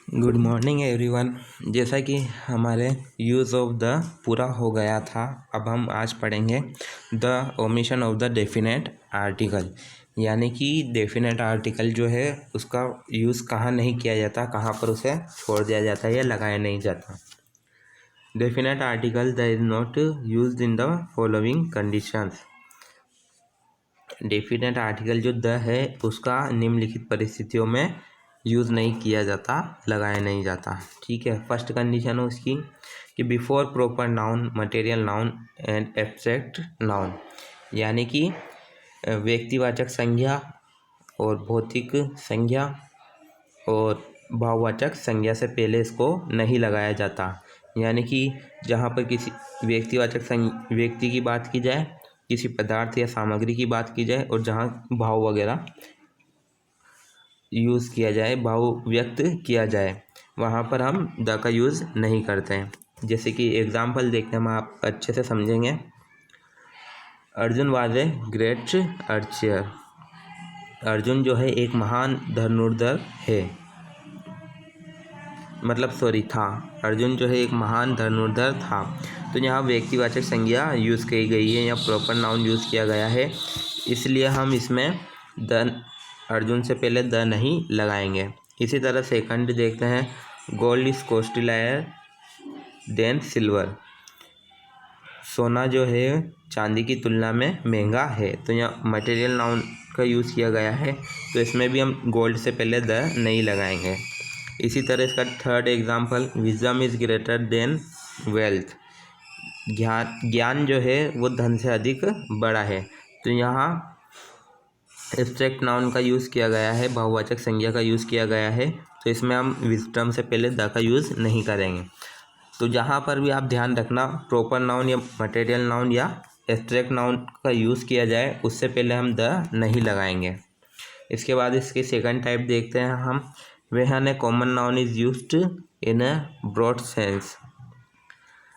Good morning everyone. जैसा कि हमारे यूज़ ऑफ द पूरा हो गया था, अब हम आज पढ़ेंगे the omission of the definite article. यानी कि डेफिनेट आर्टिकल जो है उसका यूज़ कहाँ नहीं किया जाता, कहाँ पर उसे छोड़ दिया जाता है या लगाया नहीं जाता। Definite article the is not used in the following conditions. Definite article जो द है उसका निम्नलिखित परिस्थितियों में यूज़ नहीं किया जाता, लगाया नहीं जाता। ठीक है, फर्स्ट कंडीशन है उसकी कि before proper noun, material noun and abstract noun. यानी कि व्यक्तिवाचक संज्ञा और भौतिक संज्ञा और भाववाचक संज्ञा से पहले इसको नहीं लगाया जाता। यानी कि जहाँ पर किसी व्यक्ति की बात की जाए, किसी पदार्थ या सामग्री की बात की जाए और जहाँ भाव वगैरह यूज़ किया जाए, भाव व्यक्त किया जाए, वहाँ पर हम द का यूज़ नहीं करते हैं। जैसे कि एग्जाम्पल देखते हैं, हम आप अच्छे से समझेंगे। Arjun was a great Archer. Arjun जो है एक महान धनुर्धर है, था। अर्जुन जो है एक महान धनुर्धर था। तो यहाँ व्यक्तिवाचक संज्ञा यूज़ की गई है या प्रॉपर नाउन यूज़ किया गया है, इसलिए हम इसमें द अर्जुन से पहले द नहीं लगाएंगे। इसी तरह सेकंड देखते हैं, gold is costlier then silver. सोना जो है चांदी की तुलना में महंगा है। तो यहाँ मटेरियल नाउन का यूज़ किया गया है, तो इसमें भी हम गोल्ड से पहले द नहीं लगाएंगे। इसी तरह इसका third example, wisdom is greater than wealth. ज्ञान जो है वो धन से अधिक बड़ा है। तो यहाँ एब्स्ट्रैक्ट नाउन का यूज़ किया गया है, बहुवाचक संज्ञा का यूज़ किया गया है, तो इसमें हम विजडम से पहले द का यूज़ नहीं करेंगे। तो जहाँ पर भी आप ध्यान रखना, प्रॉपर नाउन या मटेरियल नाउन या एब्स्ट्रैक्ट नाउन का यूज़ किया जाए, उससे पहले हम द नहीं लगाएंगे। इसके बाद इसके सेकंड टाइप देखते हैं हम, when a common noun is used in a broad sense.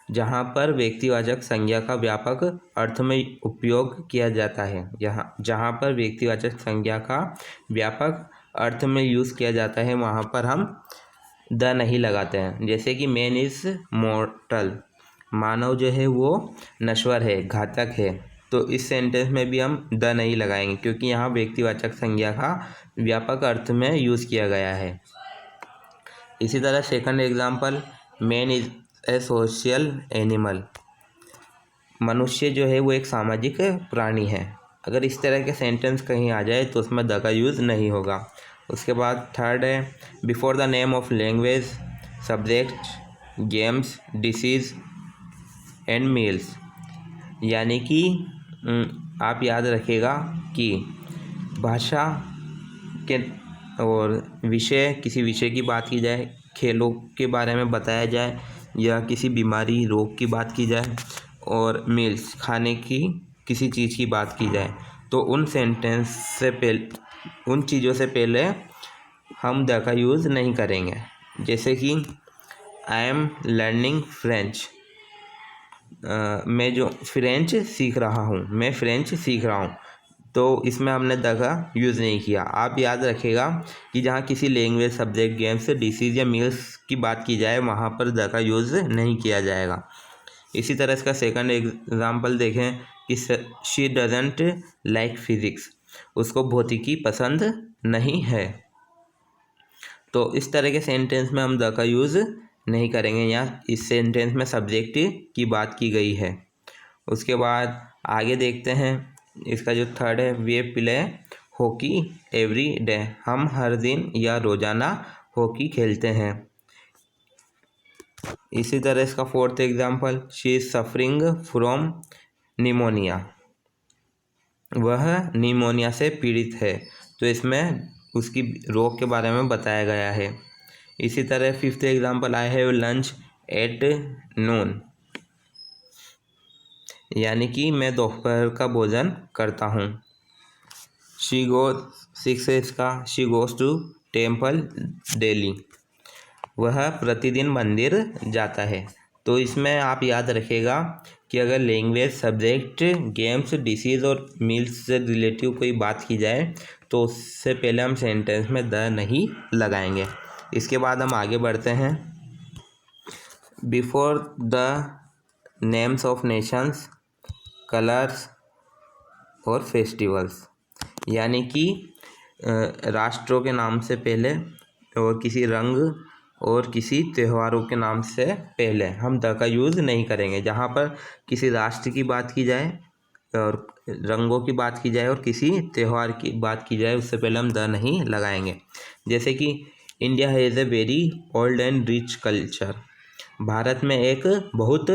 जहाँ पर व्यक्तिवाचक संज्ञा का व्यापक अर्थ में उपयोग किया जाता है, जहाँ पर व्यक्तिवाचक संज्ञा का व्यापक अर्थ में यूज़ किया जाता है, वहाँ पर हम द नहीं लगाते हैं। जैसे कि मैन इज़ मॉर्टल, मानव जो है वो नश्वर है, घातक है। तो इस सेंटेंस में भी हम द नहीं लगाएंगे, क्योंकि यहाँ व्यक्तिवाचक संज्ञा का व्यापक अर्थ में यूज़ किया गया है। इसी तरह second example, man is a social animal. मनुष्य जो है वो एक सामाजिक प्राणी है। अगर इस तरह के सेंटेंस कहीं आ जाए तो उसमें द का यूज़ नहीं होगा। उसके बाद थर्ड है, before the name of language, subject, games, disease and meals. यानी कि आप याद रखिएगा कि भाषा के और विषय, किसी विषय की बात की जाए, खेलों के बारे में बताया जाए, या किसी बीमारी रोग की बात की जाए, और मील्स खाने की किसी चीज़ की बात की जाए, तो उन सेंटेंस से पहले, उन चीज़ों से पहले हम द का यूज़ नहीं करेंगे। जैसे कि आई एम लर्निंग फ्रेंच, मैं जो फ्रेंच सीख रहा हूँ, मैं फ्रेंच सीख रहा हूँ, तो इसमें हमने द का यूज़ नहीं किया। आप याद रखिएगा कि जहाँ किसी लैंग्वेज, सब्जेक्ट, गेम्स, डिसीज़ या मील्स की बात की जाए, वहाँ पर द का यूज़ नहीं किया जाएगा। इसी तरह इसका सेकंड एग्जाम्पल देखें कि शी डजेंट लाइक फिजिक्स, उसको भौतिकी पसंद नहीं है। तो इस तरह के सेंटेंस में हम द का यूज़ नहीं करेंगे। यहाँ इस सेंटेंस में सब्जेक्ट की बात की गई है। उसके बाद आगे देखते हैं, इसका जो थर्ड है, वे प्ले हॉकी एवरी डे। हम हर दिन या रोज़ाना हॉकी खेलते हैं। इसी तरह इसका fourth example, she is suffering from pneumonia, वह निमोनिया से पीड़ित है। तो इसमें उसकी रोग के बारे में बताया गया है। इसी तरह fifth example, I have lunch at noon, यानी कि मैं दोपहर का भोजन करता हूँ। She goes to temple daily, वह प्रतिदिन मंदिर जाता है। तो इसमें आप याद रखिएगा कि अगर लैंग्वेज, सब्जेक्ट, गेम्स, डिसीज़ और मील्स से रिलेटिव कोई बात की जाए, तो उससे पहले हम सेंटेंस में द नहीं लगाएंगे। इसके बाद हम आगे बढ़ते हैं। Before the names of Nations, colours और फेस्टिवल्स, यानी कि राष्ट्रों के नाम से पहले और किसी रंग और किसी त्योहारों के नाम से पहले हम द का यूज़ नहीं करेंगे। जहाँ पर किसी राष्ट्र की बात की जाए और रंगों की बात की जाए और किसी त्यौहार की बात की जाए, उससे पहले हम द नहीं लगाएंगे। जैसे कि India has a very old and rich culture, Bharat में एक बहुत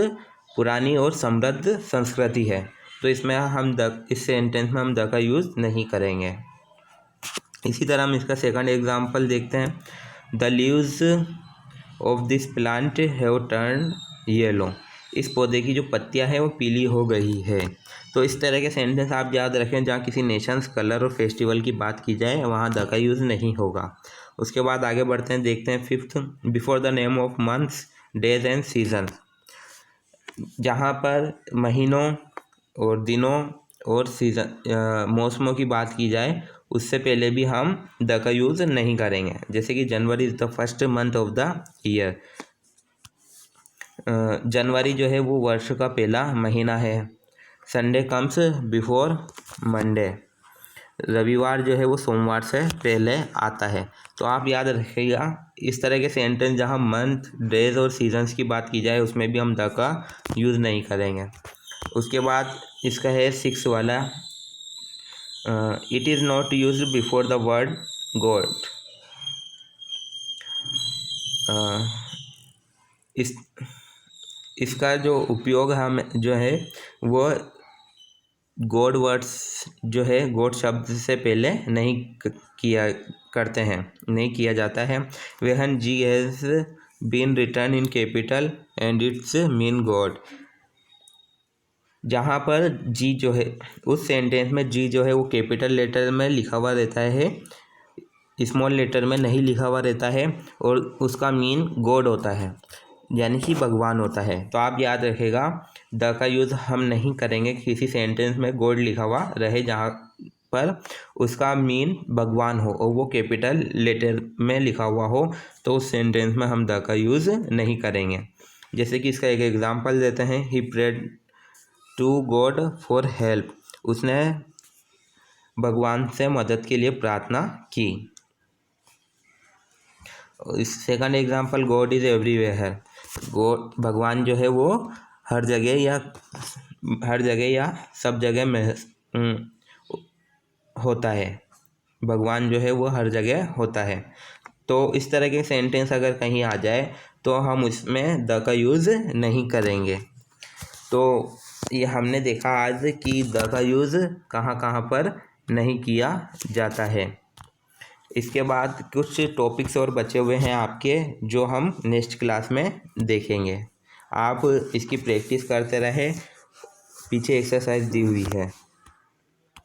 पुरानी और समृद्ध संस्कृति है, तो इसमें हम इस सेंटेंस में हम द का यूज़ नहीं करेंगे। इसी तरह हम इसका सेकंड एग्जाम्पल देखते हैं। The leaves of this plant have turn yellow, इस पौधे की जो पत्तियां हैं वो पीली हो गई है। तो इस तरह के सेंटेंस आप याद रखें, जहाँ किसी नेशंस, कलर और फेस्टिवल की बात की जाए वहाँ द का यूज़ नहीं होगा। उसके बाद आगे बढ़ते हैं, देखते हैं fifth. Before the name of months, days and season, जहाँ पर महीनों और दिनों और सीजन मौसमों की बात की जाए उससे पहले भी हम द का यूज़ नहीं करेंगे। जैसे कि January is the first month of the year, जनवरी जो है वो वर्ष का पहला महीना है। संडे कम्स बिफोर मंडे, रविवार जो है वो सोमवार से पहले आता है। तो आप याद रखिएगा, इस तरह के सेंटेंस जहाँ मंथ, डेज और सीजन्स की बात की जाए उसमें भी हम द का यूज़ नहीं करेंगे। उसके बाद इसका है सिक्स वाला, it is not use before the word God, इसका जो उपयोग हम जो है वो गॉड वर्ड्स जो है गॉड शब्द से पहले नहीं किया करते हैं, नहीं किया जाता है। When G has been written in capital and it's mean God, जहाँ पर जी जो है उस सेंटेंस में जी जो है वो कैपिटल लेटर में लिखा हुआ रहता है, स्मॉल लेटर में नहीं लिखा हुआ रहता है, और उसका मीन गॉड होता है, यानी कि भगवान होता है। तो आप याद रखिएगा, द का यूज़ हम नहीं करेंगे किसी सेंटेंस में गॉड लिखा हुआ रहे जहाँ पर उसका मीन भगवान हो और वो कैपिटल लेटर में लिखा हुआ हो, तो उस सेंटेंस में हम द का यूज़ नहीं करेंगे। जैसे कि इसका एक एग्जांपल देते हैं, he prayed to God for help, उसने भगवान से मदद के लिए प्रार्थना की। इस second example, God is everywhere, God भगवान जो है वो हर जगह या सब जगह में होता है, भगवान जो है वो हर जगह होता है। तो इस तरह के सेंटेंस अगर कहीं आ जाए तो हम उसमें द का यूज़ नहीं करेंगे। तो ये हमने देखा आज कि द का यूज़ कहाँ कहाँ पर नहीं किया जाता है। इसके बाद कुछ टॉपिक्स और बचे हुए हैं आपके, जो हम नेक्स्ट क्लास में देखेंगे। आप इसकी प्रैक्टिस करते रहे, पीछे एक्सरसाइज दी हुई है।